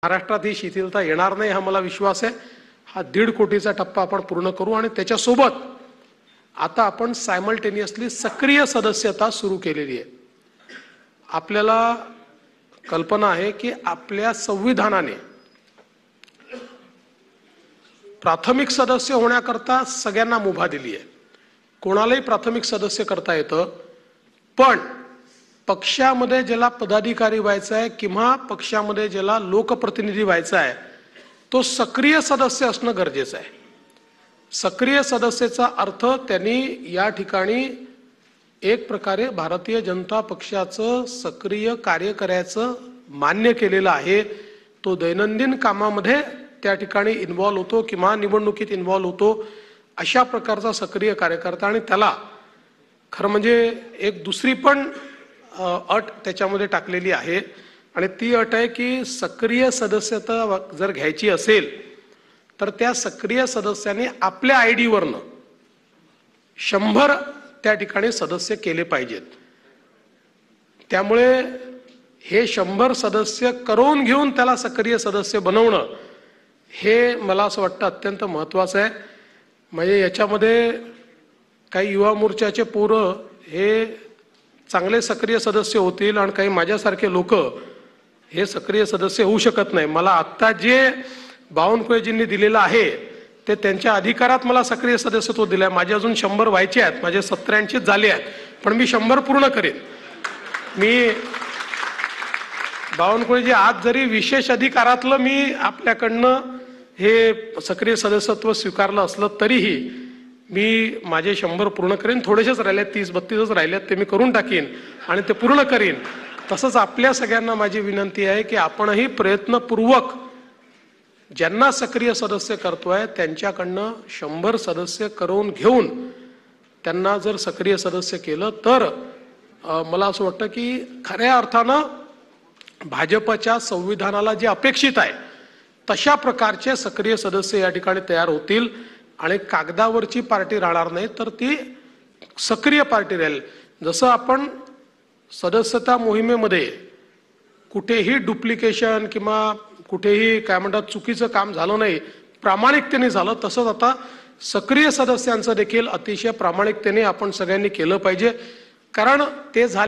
महाराष्ट्रात ही शिथिलता येणार नाही हा मला विश्वास आहे। हा 1.5 कोटीचा टप्पा आपण पूर्ण करू आणि त्याच्यासोबत आता आपण सायमल्टेनियसली सक्रिय सदस्यता सुरू केलेली आहे। आपल्याला कल्पना आहे की आपल्या संविधानाने प्राथमिक सदस्य होण्याकरता सगळ्यांना मुभा दिली आहे। कोणालाही प्राथमिक सदस्य करता येतं, पण पक्षामध्ये ज्याला पदाधिकारी व्हायचा आहे किंवा पक्षामध्ये ज्याला लोकप्रतिनिधी व्हायचा आहे तो सक्रिय सदस्य असणं गरजेचं आहे। सक्रिय सदस्याचा अर्थ त्यांनी या ठिकाणी एक प्रकारे भारतीय जनता पक्षाचं सक्रिय कार्य करायचं मान्य केलेलं आहे। तो दैनंदिन कामामध्ये त्या ठिकाणी इन्व्हॉल्व होतो किंवा निवडणुकीत इन्व्हॉल्व होतो, अशा प्रकारचा सक्रिय कार्यकर्ता। आणि त्याला खरं म्हणजे एक दुसरी पण अट त्याच्यामध्ये टाकलेली आहे आणि ती अट आहे की सक्रिय सदस्यता जर घ्यायची असेल तर त्या सक्रिय सदस्यांनी आपल्या आयडी वरनं 100 त्या ठिकाणी सदस्य केले पाहिजेत। त्यामुळे हे 100 सदस्य करून घेऊन त्याला सक्रिय सदस्य बनवणं हे मला असं वाटतं अत्यंत महत्त्वाचं आहे। म्हणजे याच्यामध्ये काही युवा मोर्चाचे पोरं हे चांगले सक्रिय सदस्य होतील आणि काही माझ्यासारखे लोक हे सक्रिय सदस्य होऊ शकत नाही। मला आत्ता जे बावनकुळेजींनी दिलेलं आहे ते त्यांच्या अधिकारात मला सक्रिय सदस्यत्व दिलं आहे। माझे अजून 100 व्हायचे आहेत, माझे 87 झाले आहेत, पण मी 100 पूर्ण करेन। मी बावनकुळेजी आज जरी विशेष अधिकारातलं मी आपल्याकडनं हे सक्रिय सदस्यत्व स्वीकारलं असलं तरीही मी माझे 100 पूर्ण करेन। थोडेसेच राहिले, 30-32च राहिलेत, ते मी करून टाकीन आणि ते पूर्ण करीन। तसंच आपल्या सगळ्यांना माझी विनंती आहे की आपणही प्रयत्नपूर्वक ज्यांना सक्रिय सदस्य करतोय त्यांच्याकडनं 100 सदस्य करून घेऊन त्यांना जर सक्रिय सदस्य केलं तर मला असं वाटतं की खऱ्या अर्थानं भाजपच्या संविधानाला जे अपेक्षित आहे तशा प्रकारचे सक्रिय सदस्य या ठिकाणी तयार होतील आणि कागदावरची पार्टी राहणार नाही तर ती सक्रिय पार्टी राहील। जसं आपण सदस्यता मोहिमेमध्ये कुठेही डुप्लिकेशन किंवा कुठेही काय म्हणतात चुकीचं काम झालं नाही, प्रामाणिकतेने झालं, तसंच आता सक्रिय सदस्यांचं देखील अतिशय प्रामाणिकतेने आपण सगळ्यांनी केलं पाहिजे। कारण ते झाले